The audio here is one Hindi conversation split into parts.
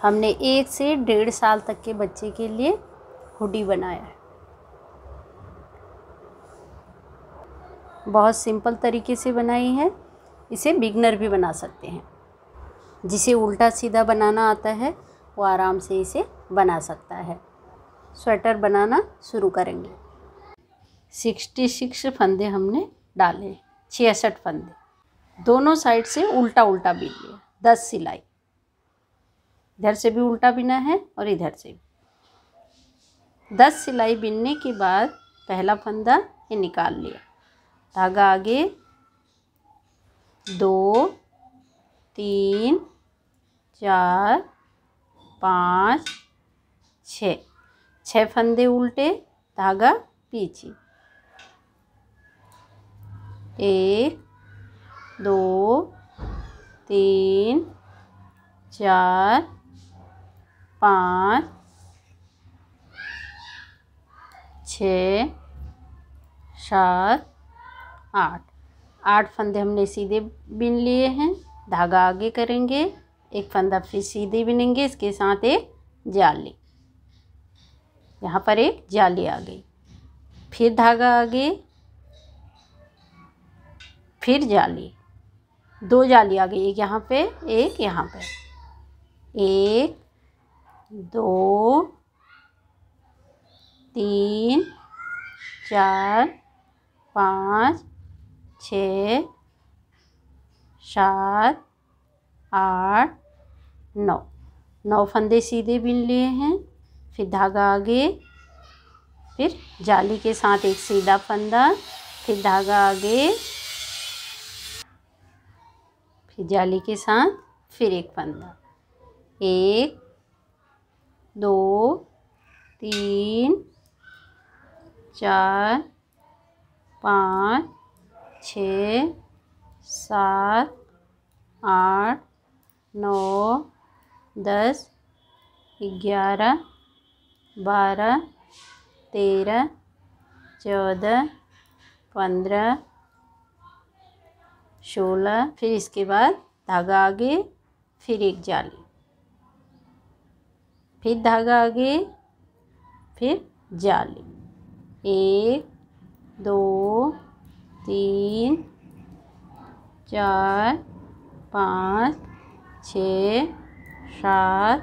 हमने 1 से 1.5 साल तक के बच्चे के लिए हुडी बनाया है। बहुत सिंपल तरीके से बनाई है, इसे बिगनर भी बना सकते हैं। जिसे उल्टा सीधा बनाना आता है वो आराम से इसे बना सकता है। स्वेटर बनाना शुरू करेंगे। 66 फंदे हमने डाले, 66 फंदे। दोनों साइड से उल्टा उल्टा बीन लिया। 10 सिलाई, इधर से भी उल्टा बिना है और इधर से भी। 10 सिलाई बिनने के बाद पहला फंदा ये निकाल लिया। धागा आगे 2 3 4 5 6 फंदे उल्टे, धागा पीछे। 1 2 3 4 5 6 7 8 फंदे हमने सीधे बिन लिए हैं। धागा आगे करेंगे, एक फंदा फिर सीधे बिनेंगे, इसके साथ एक जाली। यहाँ पर एक जाली आ गई। फिर धागा आगे, फिर जाली। 2 जाली आ गई, एक यहाँ पे एक यहाँ पे। 1 2 3 4 5 6 7 8 9 फंदे सीधे बिन लिए हैं। फिर धागा आगे, फिर जाली के साथ एक सीधा फंदा, फिर धागा आगे, फिर जाली के साथ फिर एक फंदा। 1 2 3 4 5 6 7 8 9 10 11 12 13 14 15 16। फिर इसके बाद धागा आगे, फिर एक जाली, फिर धागा आगे, फिर जाली। 1 2 3 4 5 6 7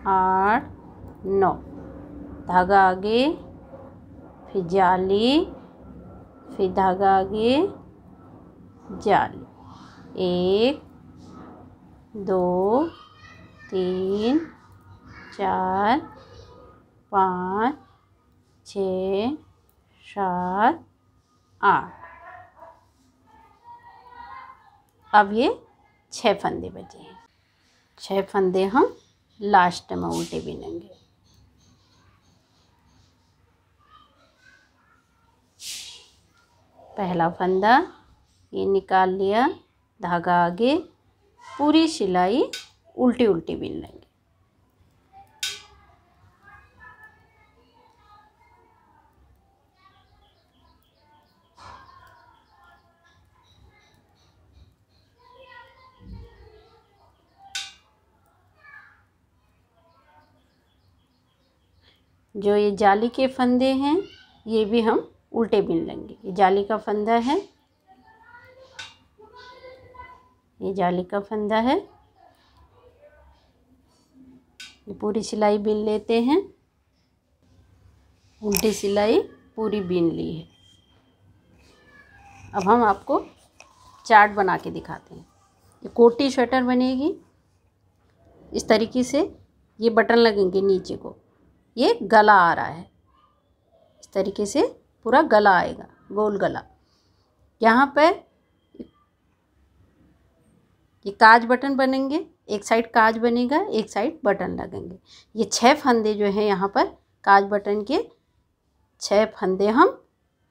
8 9। धागा आगे, फिर जाली, फिर धागा आगे, जाली। 1 2 3 4 5 6 7 8। अब ये 6 फंदे बचे हैं। 6 फंदे हम लास्ट में उल्टे बिनेंगे। पहला फंदा ये निकाल लिया, धागा आगे, पूरी सिलाई उल्टी उल्टी बिन लेंगे। जो ये जाली के फंदे हैं ये भी हम उल्टे बिन लेंगे। ये जाली का फंदा है, ये जाली का फंदा है। ये पूरी सिलाई बिन लेते हैं। उल्टी सिलाई पूरी बिन ली है। अब हम आपको चार्ट बना के दिखाते हैं। ये कोटी स्वेटर बनेगी इस तरीके से। ये बटन लगेंगे नीचे को, ये गला आ रहा है इस तरीके से, पूरा गला आएगा, गोल गला। यहाँ पर ये काज बटन बनेंगे, एक साइड काज बनेगा, एक साइड बटन लगेंगे। ये 6 फंदे जो हैं यहाँ पर काज बटन के 6 फंदे हम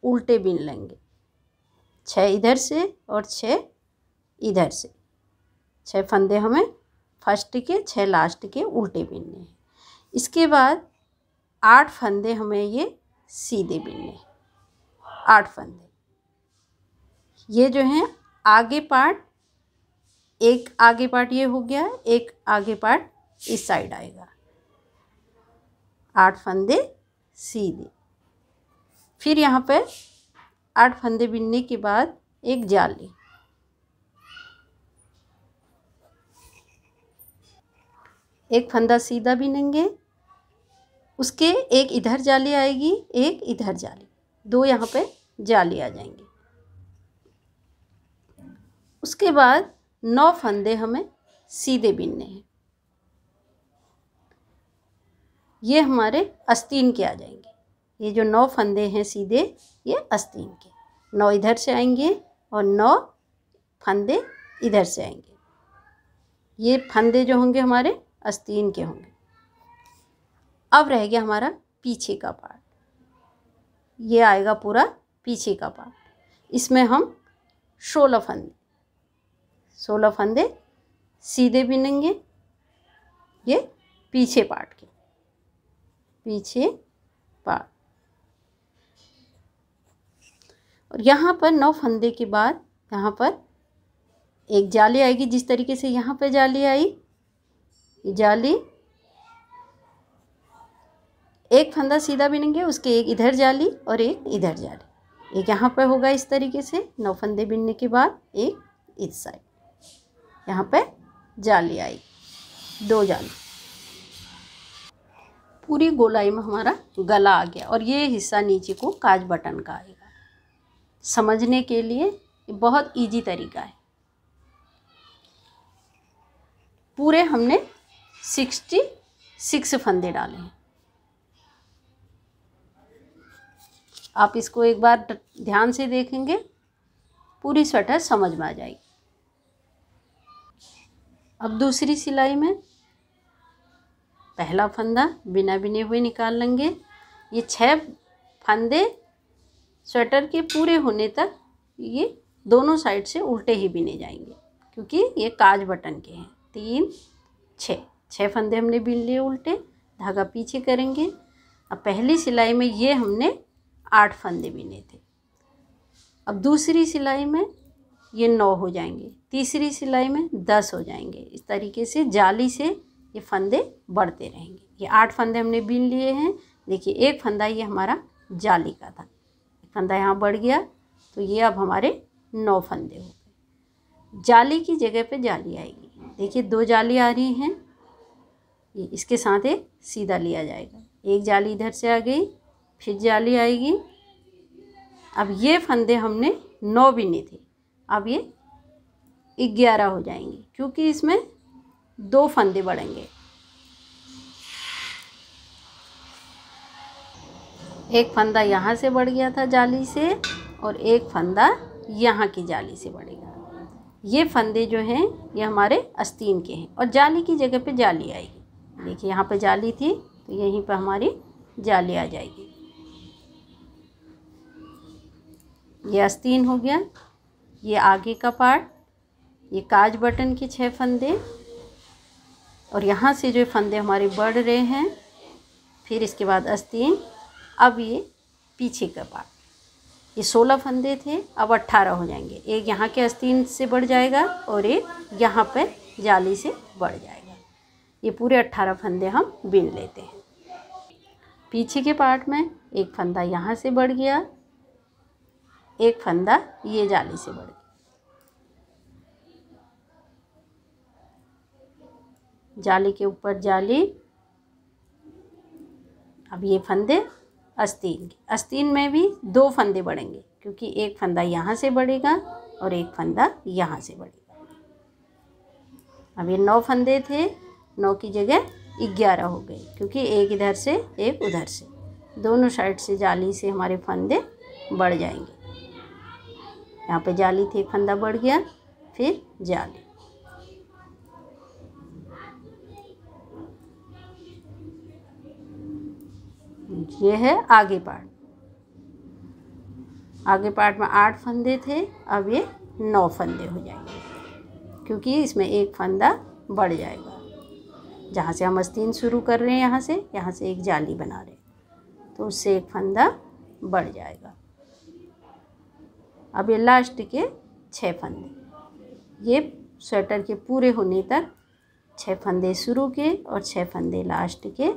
उल्टे बिन लेंगे। 6 इधर से और 6 इधर से। 6 फंदे हमें फर्स्ट के, 6 लास्ट के उल्टे बिनने हैं। इसके बाद 8 फंदे हमें ये सीधे बिनने हैं। 8 फंदे ये जो हैं आगे पार्ट, एक आगे पार्ट ये हो गया, एक आगे पार्ट इस साइड आएगा, 8 फंदे सीधे। फिर यहाँ पे 8 फंदे बिनने के बाद एक जाली, एक फंदा सीधा बिनेंगे, उसके एक इधर जाली आएगी, एक इधर जाली, 2 यहाँ पे जाली आ जाएंगी। उसके बाद 9 फंदे हमें सीधे बिनने हैं, ये हमारे आस्तीन के आ जाएंगे। ये जो 9 फंदे हैं सीधे, ये आस्तीन के, 9 इधर से आएंगे और 9 फंदे इधर से आएंगे। ये फंदे जो होंगे हमारे आस्तीन के होंगे। अब रह गया हमारा पीछे का पार्ट, ये आएगा पूरा पीछे का पार्ट। इसमें हम 16 फंदे सीधे बिनेंगे, ये पीछे पार्ट के, पीछे पार्ट। और यहाँ पर 9 फंदे के बाद यहाँ पर एक जाली आएगी, जिस तरीके से यहाँ पे जाली आई, ये जाली, एक फंदा सीधा बिनेंगे, उसके एक इधर जाली और एक इधर जाली, एक यहाँ पे होगा इस तरीके से। 9 फंदे बिनने के बाद एक इस साइड, यहाँ पे जाली आई, 2 जाली, पूरी गोलाई में हमारा गला आ गया। और ये हिस्सा नीचे को काज बटन का आएगा। समझने के लिए ये बहुत इजी तरीका है। पूरे हमने 66 फंदे डाले हैं। आप इसको एक बार ध्यान से देखेंगे, पूरी स्वेटर समझ में आ जाएगी। अब दूसरी सिलाई में पहला फंदा बिना बिने हुए निकाल लेंगे। ये 6 फंदे स्वेटर के पूरे होने तक ये दोनों साइड से उल्टे ही बिने जाएंगे, क्योंकि ये काज बटन के हैं। 3 6 फंदे हमने बिन लिए उल्टे, धागा पीछे करेंगे। अब पहली सिलाई में ये हमने 8 फंदे बिने थे। अब दूसरी सिलाई में ये 9 हो जाएंगे, तीसरी सिलाई में 10 हो जाएंगे। इस तरीके से जाली से ये फंदे बढ़ते रहेंगे। ये 8 फंदे हमने बिन लिए हैं। देखिए, एक फंदा ये हमारा जाली का था, एक फंदा यहाँ बढ़ गया, तो ये अब हमारे 9 फंदे हो गए। जाली की जगह पे जाली आएगी। देखिए, 2 जाली आ रही हैं, ये इसके साथ एक सीधा लिया जाएगा। एक जाली इधर से आ गई, फिर जाली आएगी। अब ये फंदे हमने 9 बिने थे, अब ये 11 हो जाएंगे, क्योंकि इसमें 2 फंदे बढ़ेंगे। एक फंदा यहाँ से बढ़ गया था जाली से, और एक फंदा यहाँ की जाली से बढ़ेगा। ये फंदे जो हैं ये हमारे आस्तीन के हैं, और जाली की जगह पे जाली आएगी। देखिए, यहाँ पे जाली थी, तो यहीं पे हमारी जाली आ जाएगी। ये आस्तीन हो गया। ये आगे का पार्ट, ये काज बटन के 6 फंदे, और यहाँ से जो फंदे हमारे बढ़ रहे हैं, फिर इसके बाद आस्तीन। अब ये पीछे का पार्ट, ये 16 फंदे थे, अब 18 हो जाएंगे। एक यहाँ के आस्तीन से बढ़ जाएगा और एक यहाँ पे जाली से बढ़ जाएगा। ये पूरे 18 फंदे हम बिन लेते हैं। पीछे के पार्ट में एक फंदा यहाँ से बढ़ गया, एक फंदा ये जाली से बढ़ गया। जाली के ऊपर जाली। अब ये फंदे आस्तीन के, आस्तीन में भी 2 फंदे बढ़ेंगे, क्योंकि एक फंदा यहाँ से बढ़ेगा और एक फंदा यहाँ से बढ़ेगा। अब ये 9 फंदे थे, 9 की जगह 11 हो गए, क्योंकि एक इधर से एक उधर से, दोनों साइड से जाली से हमारे फंदे बढ़ जाएंगे। यहाँ पे जाली थी, एक फंदा बढ़ गया, फिर जाली। ये है आगे पार्ट। आगे पार्ट में 8 फंदे थे, अब ये 9 फंदे हो जाएंगे, क्योंकि इसमें एक फंदा बढ़ जाएगा। जहाँ से हम आस्तीन शुरू कर रहे हैं, यहाँ से एक जाली बना रहे हैं, तो उससे एक फंदा बढ़ जाएगा। अब ये लास्ट के 6 फंदे, ये स्वेटर के पूरे होने तक 6 फंदे शुरू के और 6 फंदे लास्ट के,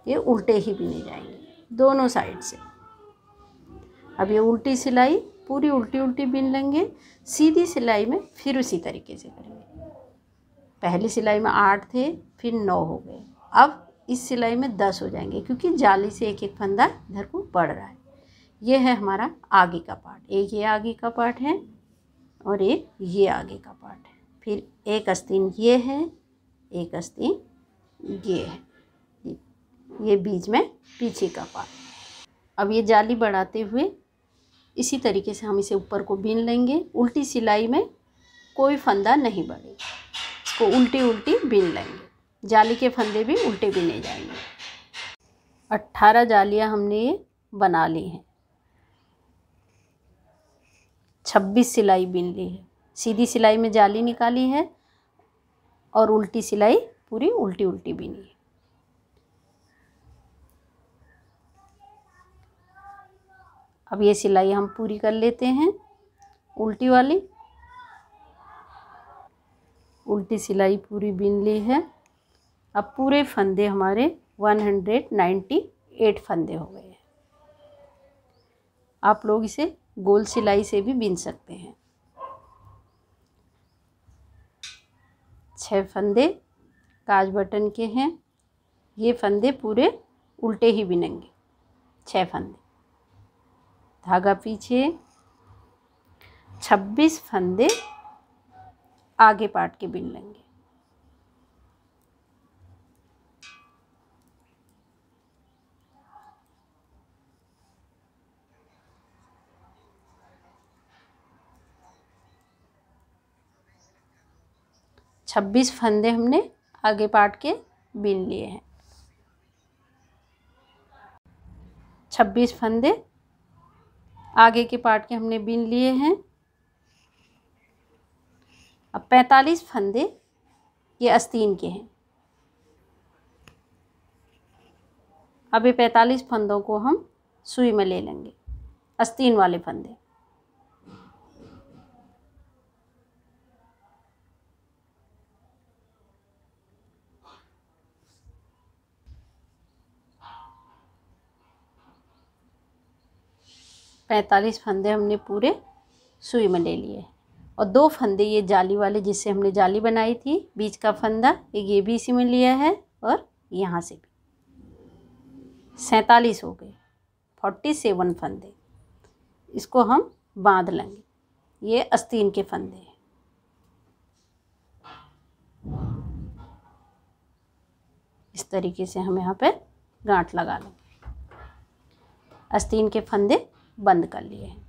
ये उल्टे ही बिने जाएंगे दोनों साइड से। अब ये उल्टी सिलाई पूरी उल्टी उल्टी बिन लेंगे। सीधी सिलाई में फिर उसी तरीके से करेंगे। पहली सिलाई में 8 थे, फिर 9 हो गए। अब इस सिलाई में 10 हो जाएंगे, क्योंकि जाली से एक एक फंदा इधर को बढ़ रहा है। ये है हमारा आगे का पार्ट। एक ये आगे का पार्ट है और एक ये आगे का पार्ट है। फिर एक आस्तीन ये है, एक आस्तीन ये है, ये बीच में पीछे का पार्ट। अब ये जाली बढ़ाते हुए इसी तरीके से हम इसे ऊपर को बीन लेंगे। उल्टी सिलाई में कोई फंदा नहीं बढ़ेगा, इसको उल्टी उल्टी बीन लेंगे। जाली के फंदे भी उल्टे बिने जाएंगे। 18 जालियां हमने ये बना ली हैं। 26 सिलाई बिन ली है। सीधी सिलाई में जाली निकाली है और उल्टी सिलाई पूरी उल्टी उल्टी बिनी है। अब ये सिलाई हम पूरी कर लेते हैं, उल्टी वाली। उल्टी सिलाई पूरी बिन ली है। अब पूरे फंदे हमारे 198 फंदे हो गए हैं। आप लोग इसे गोल सिलाई से भी बिन सकते हैं। 6 फंदे काज बटन के हैं। ये फंदे पूरे उल्टे ही बिनेंगे। 6 फंदे, धागा पीछे, 26 फंदे आगे पार्ट के बिन लेंगे। छब्बीस फंदे हमने आगे पार्ट के बिन लिए हैं। 26 फंदे आगे के पार्ट के हमने बिन लिए हैं। अब 45 फंदे ये आस्तीन के हैं। अब ये 45 फंदों को हम सुई में ले लेंगे, आस्तीन वाले फंदे। पैंतालीस फंदे हमने पूरे सुई में ले लिए और 2 फंदे ये जाली वाले जिससे हमने जाली बनाई थी, बीच का फंदा ये भी इसी में लिया है और यहाँ से भी 47 हो गए। 47 फंदे, इसको हम बांध लेंगे। ये आस्तीन के फंदे हैं। इस तरीके से हम यहाँ पे गांठ लगा लेंगे। आस्तीन के फंदे बंद कर लिए हैं।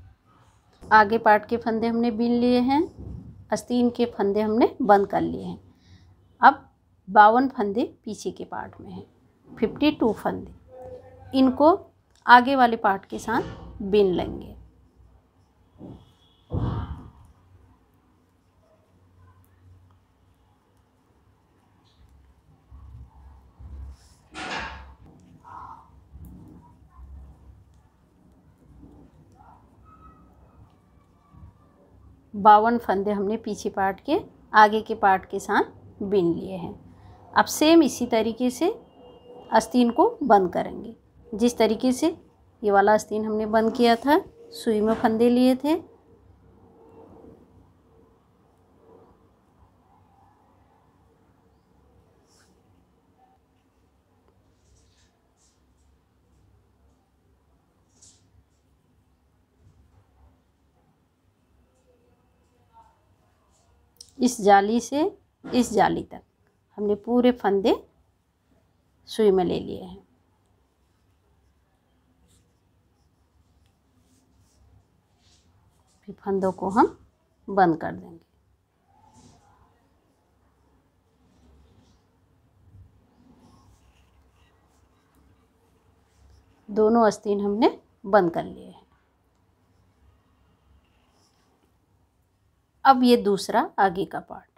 आगे पार्ट के फंदे हमने बीन लिए हैं, आस्तीन के फंदे हमने बंद कर लिए हैं। अब 52 फंदे पीछे के पार्ट में हैं। 52 फंदे, इनको आगे वाले पार्ट के साथ बीन लेंगे। बावन फंदे हमने पीछे पार्ट के आगे के पार्ट के साथ बीन लिए हैं। अब सेम इसी तरीके से आस्तीन को बंद करेंगे। जिस तरीके से ये वाला आस्तीन हमने बंद किया था, सुई में फंदे लिए थे, इस जाली से इस जाली तक हमने पूरे फंदे सुई में ले लिए हैं। फिर फंदों को हम बंद कर देंगे। दोनों आस्तीन हमने बंद कर लिए हैं। अब ये दूसरा आगे का पार्ट,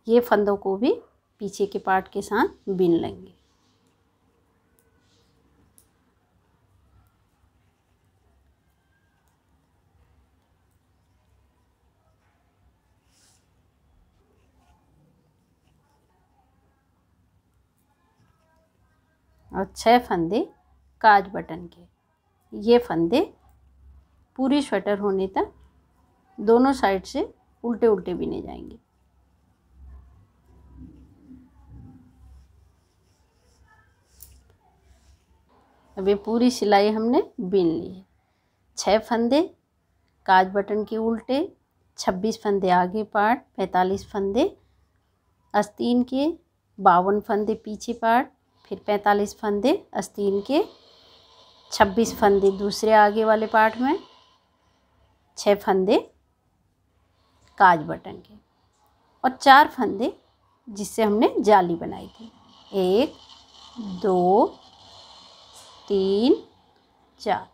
ये फंदों को भी पीछे के पार्ट के साथ बीन लेंगे। और 6 फंदे काज बटन के। ये फंदे पूरी स्वेटर होने तक दोनों साइड से उल्टे उल्टे बिने जाएंगे। अब ये पूरी सिलाई हमने बिन ली है। 6 फंदे काज बटन के उल्टे, 26 फंदे आगे पार्ट, 45 फंदे आस्तीन के, 52 फंदे पीछे पार्ट, फिर 45 फंदे आस्तीन के, 26 फंदे दूसरे आगे वाले पार्ट में, 6 फंदे काज बटन के और 4 फंदे जिससे हमने जाली बनाई थी। 1 2 3 4,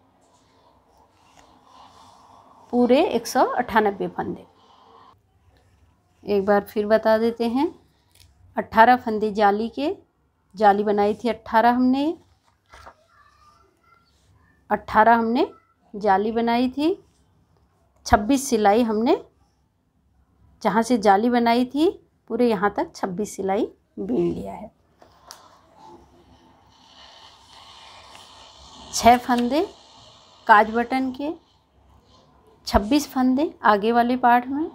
पूरे 198 फंदे। एक बार फिर बता देते हैं। 18 फंदे जाली के, जाली बनाई थी 18 हमने, 18 हमने जाली बनाई थी। 26 सिलाई हमने जहाँ से जाली बनाई थी पूरे यहाँ तक 26 सिलाई बीन लिया है। 6 फंदे काज बटन के, 26 फंदे आगे वाले पार्ट में,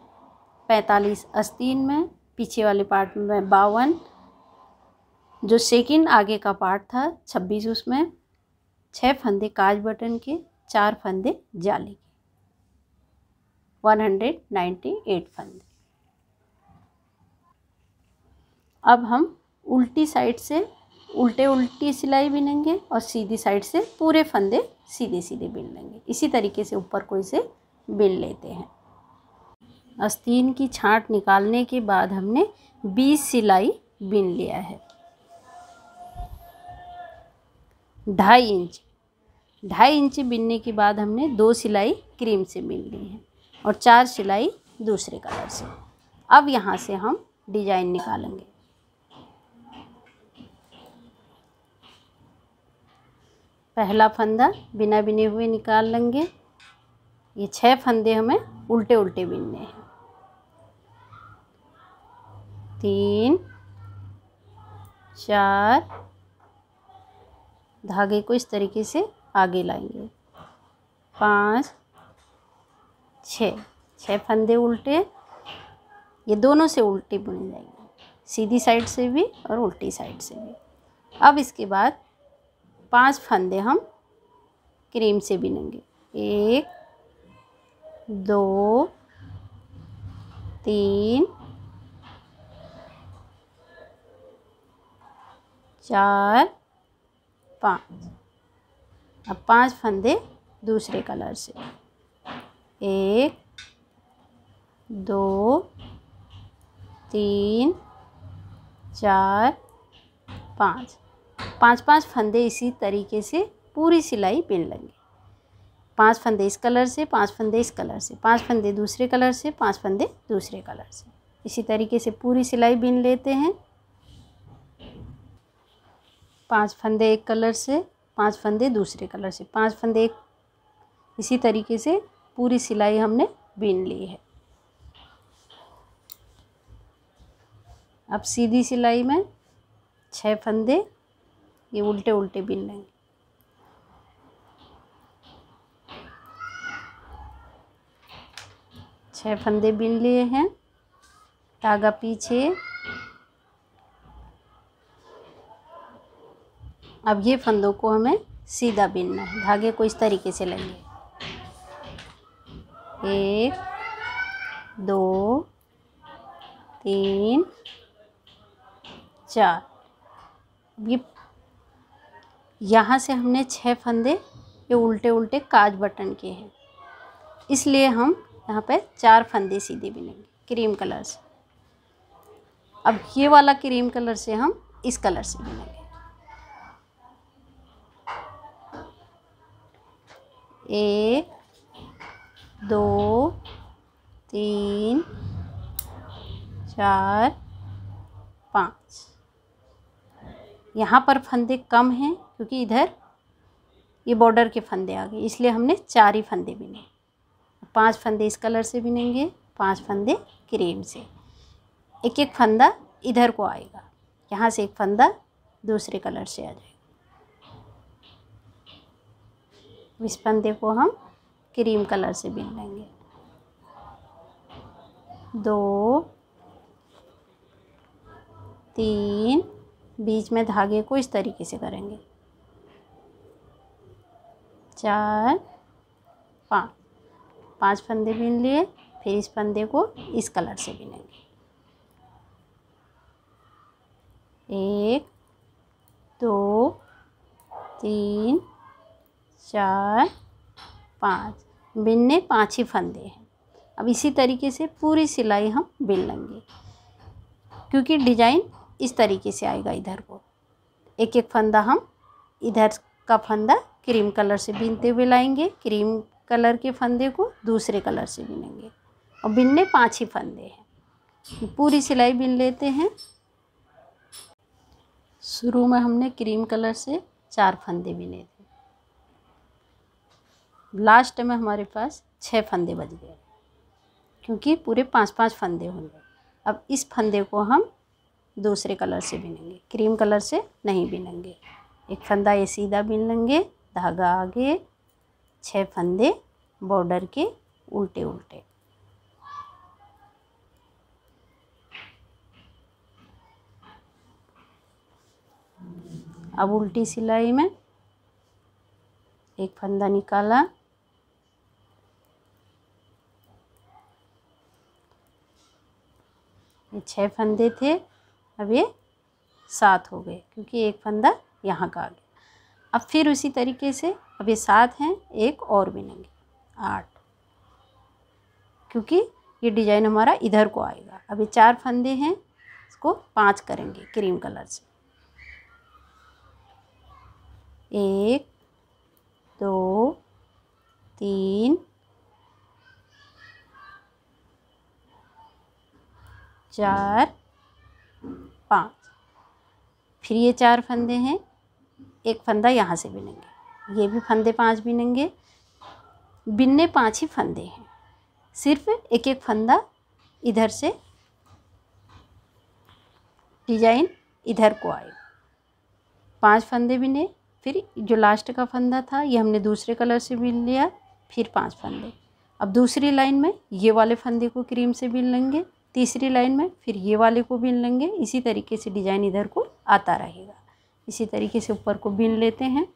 45 आस्तीन में, पीछे वाले पार्ट में 52, जो सेकंड आगे का पार्ट था 26 उसमें, 6 फंदे काज बटन के, 4 फंदे जाली के, 198 फंदे। अब हम उल्टी साइड से उल्टी सिलाई बिनेंगे और सीधी साइड से पूरे फंदे सीधे सीधे बिन लेंगे। इसी तरीके से ऊपर को इसे बिन लेते हैं। आस्तीन की छांट निकालने के बाद हमने 20 सिलाई बिन लिया है। 2.5 इंच बिनने के बाद हमने 2 सिलाई क्रीम से बिन ली है और 4 सिलाई दूसरे कलर से। अब यहाँ से हम डिजाइन निकालेंगे। पहला फंदा बिना बिने हुए निकाल लेंगे। ये 6 फंदे हमें उल्टे उल्टे बिनने हैं। 3 4, धागे को इस तरीके से आगे लाएंगे। 5 6 फंदे उल्टे, ये दोनों से उल्टे बुने जाएंगे, सीधी साइड से भी और उल्टी साइड से भी। अब इसके बाद 5 फंदे हम क्रीम से बिनेंगे। 1 2 3 4 5। अब 5 फंदे दूसरे कलर से। 1 2 3 4 5। 5 फंदे इसी तरीके से पूरी सिलाई बिन लेंगे। 5 फंदे इस कलर से, 5 फंदे इस कलर से, 5 फंदे दूसरे कलर से, 5 फंदे दूसरे कलर से। इसी तरीके से पूरी सिलाई बिन लेते हैं। 5 फंदे एक कलर से, 5 फंदे दूसरे कलर से, 5 फंदे एक, इसी तरीके से पूरी सिलाई हमने बिन ली है। अब सीधी सिलाई में 6 फंदे ये उल्टे उल्टे बिन लेंगे। छह फंदे बिन लिए हैं, धागा पीछे। अब ये फंदों को हमें सीधा बिनना है। धागे को इस तरीके से लेंगे। 1 2 3 4। ये यहाँ से हमने 6 फंदे ये उल्टे उल्टे काज बटन के हैं, इसलिए हम यहाँ पे 4 फंदे सीधे बिनेंगे क्रीम कलर से। अब ये वाला क्रीम कलर से हम इस कलर से बिनेंगे। 1 2 3 4 5। यहाँ पर फंदे कम हैं क्योंकि इधर ये बॉर्डर के फंदे आ गए, इसलिए हमने 4 ही फंदे बिने। 5 फंदे इस कलर से बिनेंगे, 5 फंदे क्रीम से। एक एक फंदा इधर को आएगा, यहाँ से एक फंदा दूसरे कलर से आ जाएगा। इस फंदे को हम क्रीम कलर से बिन लेंगे। 2 3, बीच में धागे को इस तरीके से करेंगे। 4 5 फंदे बिन लिए। फिर इस फंदे को इस कलर से बिनेंगे। 1 2 3 4 5 बिनने 5 ही फंदे हैं। अब इसी तरीके से पूरी सिलाई हम बिन लेंगे, क्योंकि डिजाइन इस तरीके से आएगा। इधर को एक एक फंदा हम इधर का फंदा क्रीम कलर से बिनते हुए लाएंगे, क्रीम कलर के फंदे को दूसरे कलर से बिनेंगे और बिनने 5 ही फंदे हैं। पूरी सिलाई बिन लेते हैं। शुरू में हमने क्रीम कलर से 4 फंदे बिने थे, लास्ट में हमारे पास 6 फंदे बच गए, क्योंकि पूरे 5-5 फंदे होंगे। अब इस फंदे को हम दूसरे कलर से बिनेंगे, क्रीम कलर से नहीं बिनेंगे। एक फंदा ये सीधा बिन लेंगे, धागा आगे, 6 फंदे बॉर्डर के उल्टे उल्टे। अब उल्टी सिलाई में एक फंदा निकाला, ये 6 फंदे थे, अब ये 7 हो गए, क्योंकि एक फंदा यहाँ का आ गया। अब फिर उसी तरीके से अब ये 7 हैं, एक और बिनेंगे 8, क्योंकि ये डिजाइन हमारा इधर को आएगा। अब ये 4 फंदे हैं, इसको 5 करेंगे क्रीम कलर से। 1 2 3 4 5। फिर ये 4 फंदे हैं, एक फंदा यहाँ से बिनेंगे, ये भी फंदे 5 बिनेंगे। बिनने 5 ही फंदे हैं, सिर्फ एक एक फंदा इधर से डिजाइन इधर को आएगा। 5 फंदे बिने, फिर जो लास्ट का फंदा था ये हमने दूसरे कलर से बिन लिया, फिर 5 फंदे। अब दूसरी लाइन में ये वाले फंदे को क्रीम से बिन लेंगे, तीसरी लाइन में फिर ये वाले को बिन लेंगे। इसी तरीके से डिजाइन इधर को आता रहेगा। इसी तरीके से ऊपर को बिन लेते हैं।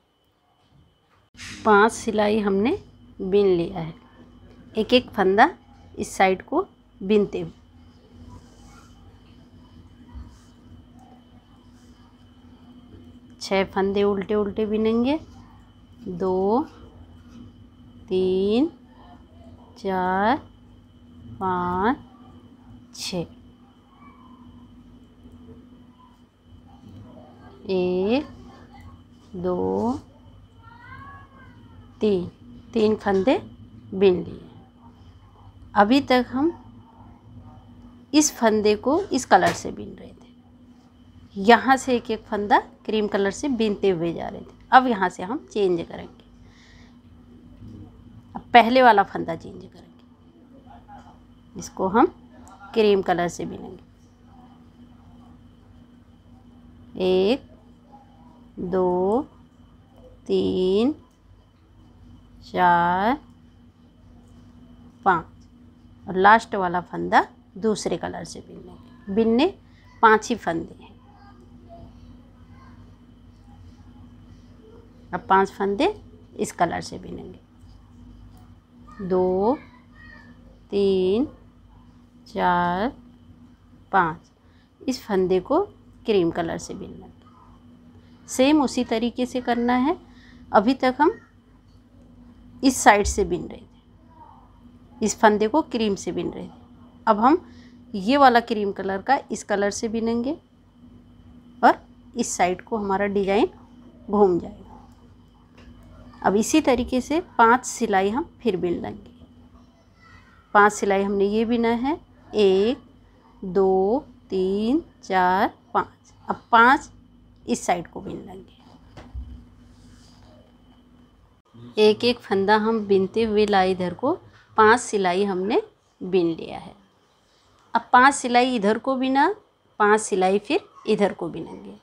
5 सिलाई हमने बिन लिया है, एक एक फंदा इस साइड को बिनते हुए। छः फंदे उल्टे उल्टे बिनेंगे। 2 3 4 5 6। 1 2 3 फंदे बिन लिए। अभी तक हम इस फंदे को इस कलर से बिन रहे थे, यहाँ से एक एक फंदा क्रीम कलर से बिनते हुए जा रहे थे। अब यहाँ से हम चेंज करेंगे, अब पहले वाला फंदा चेंज करेंगे, इसको हम क्रीम कलर से बिनेंगे। 1 2 3 4 5 और लास्ट वाला फंदा दूसरे कलर से बिनेंगे। बिनने 5 ही फंदे हैं। अब 5 फंदे इस कलर से बिनेंगे। 2 3 4 5 इस फंदे को क्रीम कलर से बिन लेंगे। सेम उसी तरीके से करना है। अभी तक हम इस साइड से बिन रहे थे, इस फंदे को क्रीम से बिन रहे थे। अब हम ये वाला क्रीम कलर का इस कलर से बिनेंगे और इस साइड को हमारा डिजाइन घूम जाएगा। अब इसी तरीके से 5 सिलाई हम फिर बिन लेंगे। 5 सिलाई हमने ये बिना है, 1 2 3 4 5। अब 5 इस साइड को बिन लेंगे। एक एक फंदा हम बिनते हुए लाए इधर को। 5 सिलाई हमने बिन लिया है। अब 5 सिलाई इधर को बिना, 5 सिलाई फिर इधर को बिनेंगे।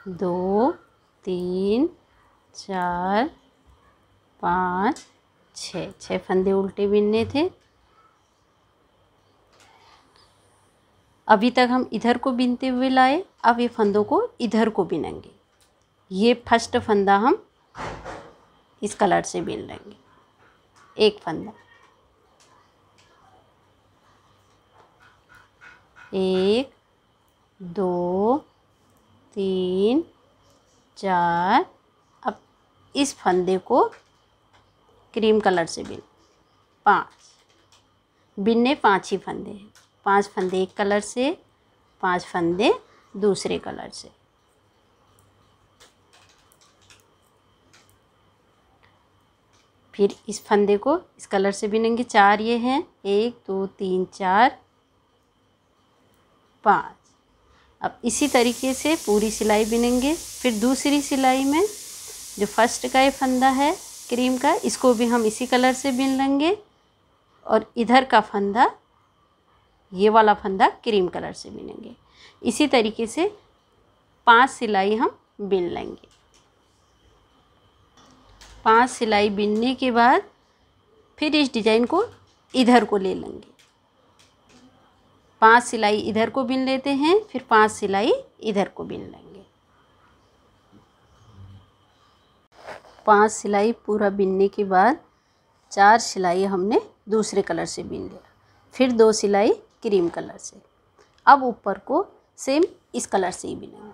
2 3 4 5 6 फंदे उल्टे बिनने थे। अभी तक हम इधर को बिनते हुए लाए, अब ये फंदों को इधर को बिनेंगे। ये फर्स्ट फंदा हम इस कलर से बिन लेंगे, एक फंदा, 1 2 3 4। अब इस फंदे को क्रीम कलर से बिन, 5 बिनने, 5 ही फंदे हैं, 5 फंदे एक कलर से, 5 फंदे दूसरे कलर से। फिर इस फंदे को इस कलर से बिनेंगे, 4 ये हैं, 1 2 3 4 5। अब इसी तरीके से पूरी सिलाई बिनेंगे। फिर दूसरी सिलाई में जो फर्स्ट का ये फंदा है क्रीम का, इसको भी हम इसी कलर से बिन लेंगे और इधर का फंदा, ये वाला फंदा क्रीम कलर से बिनेंगे। इसी तरीके से 5 सिलाई हम बिन लेंगे। 5 सिलाई बिनने के बाद फिर इस डिजाइन को इधर को ले लेंगे। 5 सिलाई इधर को बिन लेते हैं, फिर 5 सिलाई इधर को बिन लेंगे। 5 सिलाई पूरा बिनने के बाद 4 सिलाई हमने दूसरे कलर से बिन लिया, फिर 2 सिलाई क्रीम कलर से। अब ऊपर को सेम इस कलर से ही बिनेंगे,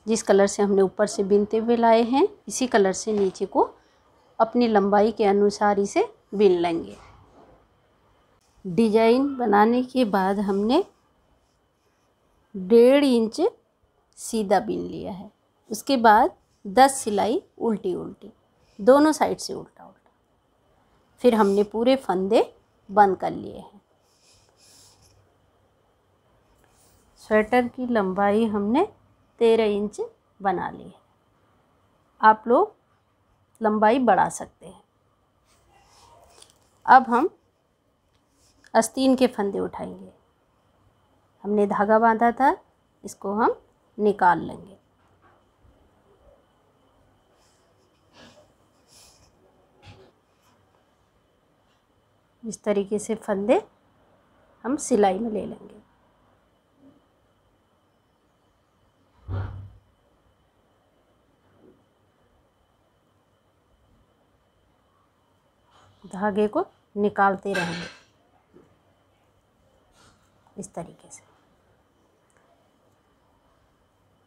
जिस कलर से हमने ऊपर से बिनते हुए लाए हैं, इसी कलर से नीचे को अपनी लंबाई के अनुसार इसे बिन लेंगे। डिजाइन बनाने के बाद हमने 1.5 इंच सीधा बिन लिया है। उसके बाद 10 सिलाई उल्टी उल्टी, दोनों साइड से उल्टा उल्टा। फिर हमने पूरे फंदे बंद कर लिए हैं। स्वेटर की लंबाई हमने 13 इंच बना ली है। आप लोग लंबाई बढ़ा सकते हैं। अब हम आस्तीन के फंदे उठाएंगे। हमने धागा बांधा था, इसको हम निकाल लेंगे। इस तरीके से फंदे हम सिलाई में ले लेंगे। धागे को निकालते रहेंगे इस तरीके से।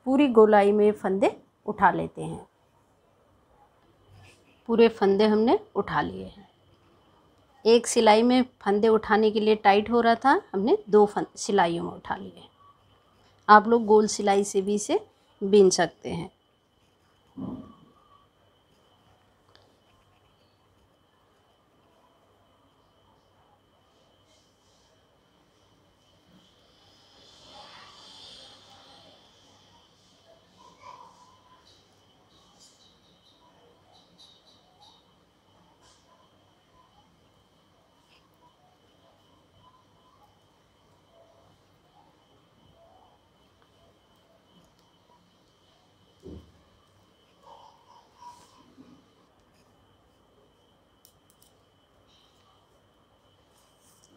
पूरी गोलाई में फंदे उठा लेते हैं। पूरे फंदे हमने उठा लिए हैं। एक सिलाई में फंदे उठाने के लिए टाइट हो रहा था, हमने 2 सिलाइयों में उठा लिए। आप लोग गोल सिलाई से भी इसे बिन सकते हैं।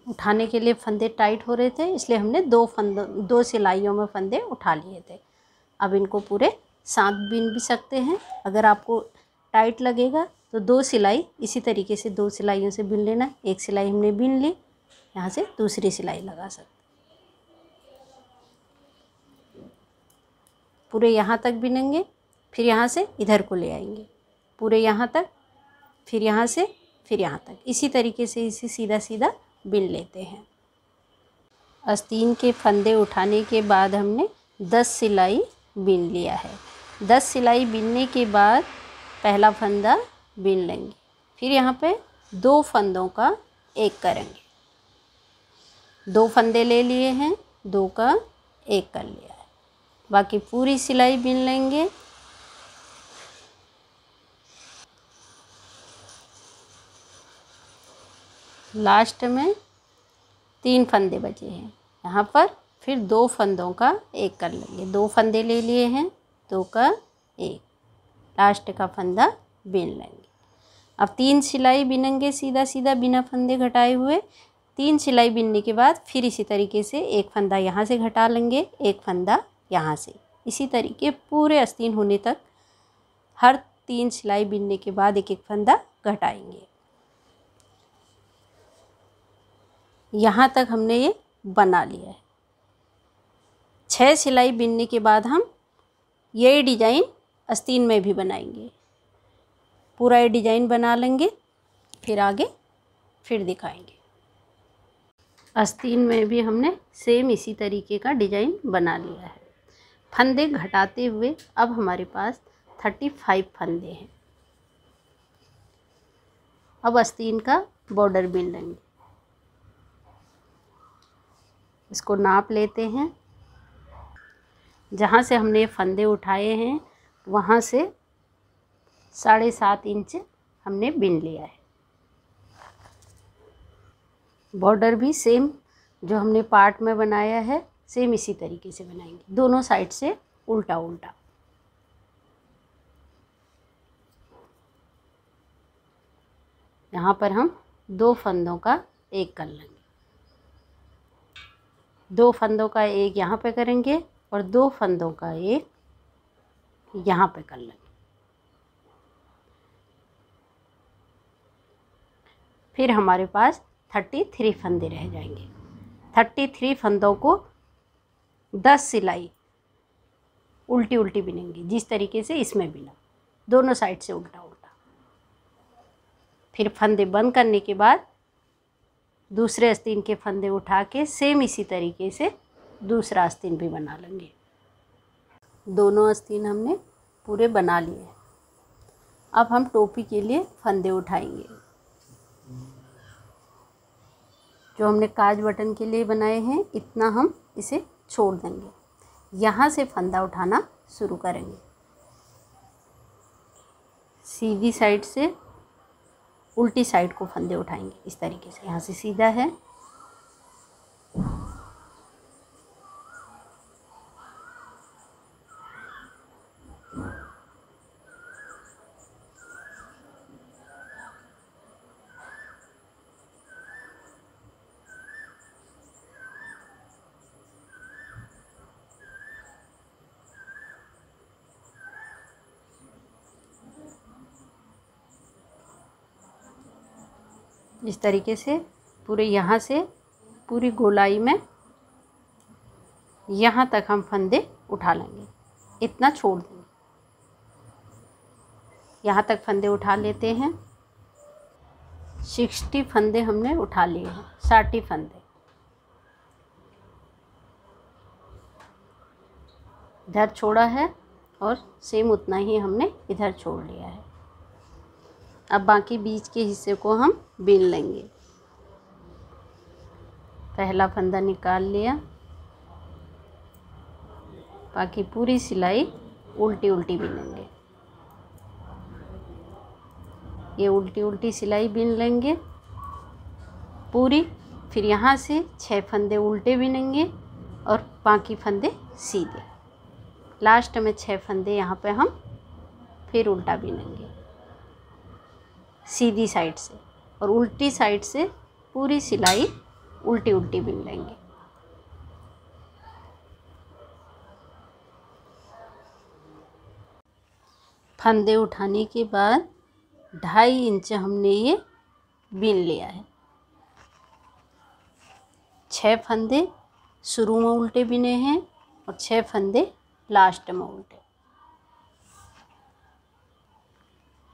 उठाने के लिए फंदे टाइट हो रहे थे, इसलिए हमने 2 सिलाइयों में फंदे उठा लिए थे। अब इनको पूरे साथ बिन भी सकते हैं। अगर आपको टाइट लगेगा तो 2 सिलाई इसी तरीके से 2 सिलाइयों से बिन लेना। एक सिलाई हमने बिन ली, यहाँ से दूसरी सिलाई लगा सकते। पूरे यहाँ तक बिनेंगे, फिर यहाँ से इधर को ले आएंगे, पूरे यहाँ तक, फिर यहाँ से फिर यहाँ तक। इसी तरीके से इसे सीधा सीधा बिन लेते हैं। आस्तीन के फंदे उठाने के बाद हमने 10 सिलाई बिन लिया है। 10 सिलाई बिनने के बाद पहला फंदा बिन लेंगे, फिर यहाँ पे 2 फंदों का एक करेंगे। 2 फंदे ले लिए हैं, 2 का एक कर लिया है। बाकी पूरी सिलाई बिन लेंगे। लास्ट में 3 फंदे बचे हैं यहाँ पर, फिर 2 फंदों का एक कर लेंगे। 2 फंदे ले लिए हैं दो का एक, लास्ट का फंदा बिन लेंगे। अब 3 सिलाई बिनेंगे सीधा सीधा बिना फंदे घटाए हुए। 3 सिलाई बिनने के बाद फिर इसी तरीके से एक फंदा यहाँ से घटा लेंगे, एक फंदा यहाँ से, इसी तरीके पूरे आस्तीन होने तक हर 3 सिलाई बिनने के बाद एक एक फंदा घटाएंगे। यहाँ तक हमने ये बना लिया है। 6 सिलाई बिनने के बाद हम ये डिजाइन आस्तीन में भी बनाएंगे। पूरा ये डिजाइन बना लेंगे, फिर आगे फिर दिखाएंगे। आस्तीन में भी हमने सेम इसी तरीके का डिजाइन बना लिया है। फंदे घटाते हुए अब हमारे पास 35 फंदे हैं। अब आस्तीन का बॉर्डर बिन लेंगे। इसको नाप लेते हैं। जहाँ से हमने फंदे उठाए हैं वहाँ से 7.5 इंच हमने बिन लिया है। बॉर्डर भी सेम जो हमने पार्ट में बनाया है सेम इसी तरीके से बनाएंगे, दोनों साइड से उल्टा उल्टा। यहाँ पर हम 2 फंदों का एक कर लेंगे। 2 फंदों का एक यहाँ पे करेंगे और 2 फंदों का एक यहाँ पे कर लेंगे। फिर हमारे पास 33 फंदे रह जाएंगे। 33 फंदों को 10 सिलाई उल्टी उल्टी बिनेंगे, जिस तरीके से इसमें बिना, दोनों साइड से उल्टा उल्टा। फिर फंदे बंद करने के बाद दूसरे आस्तीन के फंदे उठा के सेम इसी तरीके से दूसरा आस्तीन भी बना लेंगे। दोनों आस्तीन हमने पूरे बना लिए। अब हम टोपी के लिए फंदे उठाएंगे। जो हमने काज बटन के लिए बनाए हैं इतना हम इसे छोड़ देंगे। यहाँ से फंदा उठाना शुरू करेंगे। सीधी साइड से उल्टी साइड को फंदे उठाएंगे इस तरीके से। यहाँ से सीधा है, इस तरीके से पूरे यहाँ से पूरी गोलाई में यहाँ तक हम फंदे उठा लेंगे। इतना छोड़ देंगे। यहाँ तक फंदे उठा लेते हैं। 60 फंदे हमने उठा लिए हैं। 60 फंदे इधर छोड़ा है और सेम उतना ही हमने इधर छोड़ लिया है। अब बाकी बीच के हिस्से को हम बिन लेंगे। पहला फंदा निकाल लिया, बाकी पूरी सिलाई उल्टी उल्टी बिनेंगे। ये उल्टी उल्टी सिलाई बिन लेंगे पूरी। फिर यहाँ से 6 फंदे उल्टे बिनेंगे और बाकी फंदे सीधे। लास्ट में 6 फंदे यहाँ पे हम फिर उल्टा बिनेंगे सीधी साइड से, और उल्टी साइड से पूरी सिलाई उल्टी उल्टी बिन लेंगे। फंदे उठाने के बाद 2.5 इंच हमने ये बिन लिया है। 6 फंदे शुरू में उल्टे बिने हैं और 6 फंदे लास्ट में उल्टे।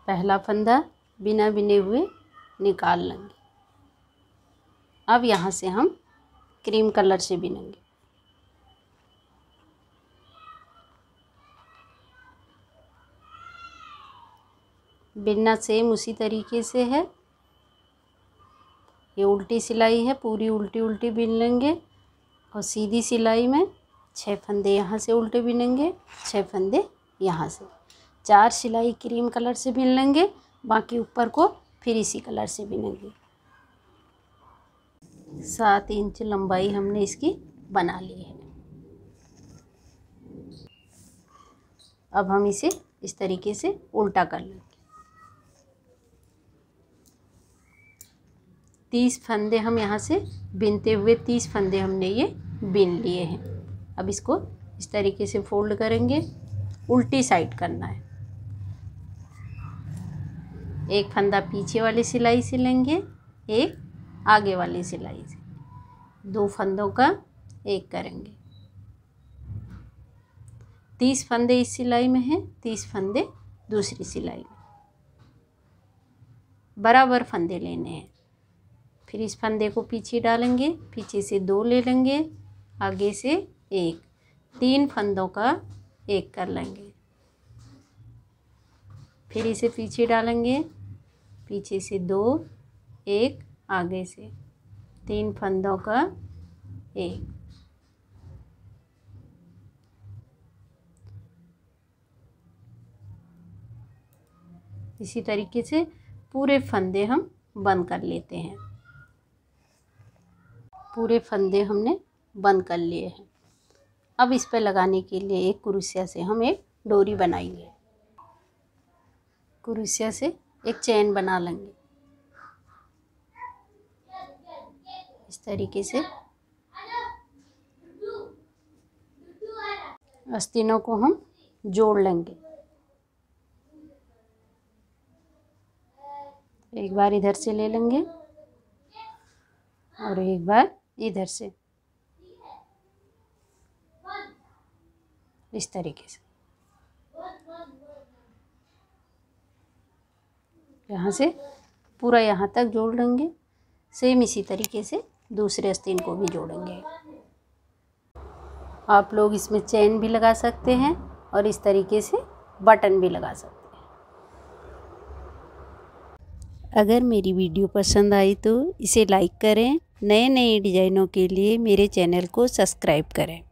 पहला फंदा बिना बिने हुए निकाल लेंगे। अब यहाँ से हम क्रीम कलर से बिनेंगे। बिनना सेम उसी तरीके से है। ये उल्टी सिलाई है, पूरी उल्टी उल्टी बिन लेंगे और सीधी सिलाई में 6 फंदे यहाँ से उल्टे बिनेंगे, 6 फंदे यहाँ से। 4 सिलाई क्रीम कलर से बिन लेंगे, बाकी ऊपर को फिर इसी कलर से बिनेंगे। 7 इंच लंबाई हमने इसकी बना ली है। अब हम इसे इस तरीके से उल्टा कर लेंगे। 30 फंदे हम यहाँ से बिनते हुए 30 फंदे हमने ये बिन लिए हैं। अब इसको इस तरीके से फोल्ड करेंगे, उल्टी साइड करना है। एक फंदा पीछे वाली सिलाई से लेंगे, एक आगे वाली सिलाई से, 2 फंदों का एक करेंगे। 30 फंदे इस सिलाई में हैं, 30 फंदे दूसरी सिलाई में, बराबर फंदे लेने हैं। फिर इस फंदे को पीछे डालेंगे, पीछे से 2 ले लेंगे, आगे से 1, 3 फंदों का एक कर लेंगे। फिर इसे पीछे डालेंगे, पीछे से 2, 1, आगे से 3 फंदों का एक। इसी तरीके से पूरे फंदे हम बंद कर लेते हैं। पूरे फंदे हमने बंद कर लिए हैं। अब इस पर लगाने के लिए एक क्रोशिया से हम एक डोरी बनाएंगे। क्रोशिया से एक चैन बना लेंगे इस तरीके से। आस्तीनों को हम जोड़ लेंगे, एक बार इधर से ले लेंगे और एक बार इधर से, इस तरीके से। यहाँ से पूरा यहाँ तक जोड़ लेंगे। सेम इसी तरीके से दूसरे आस्तीन को भी जोड़ेंगे। आप लोग इसमें चेन भी लगा सकते हैं और इस तरीके से बटन भी लगा सकते हैं। अगर मेरी वीडियो पसंद आई तो इसे लाइक करें। नए नए डिज़ाइनों के लिए मेरे चैनल को सब्सक्राइब करें।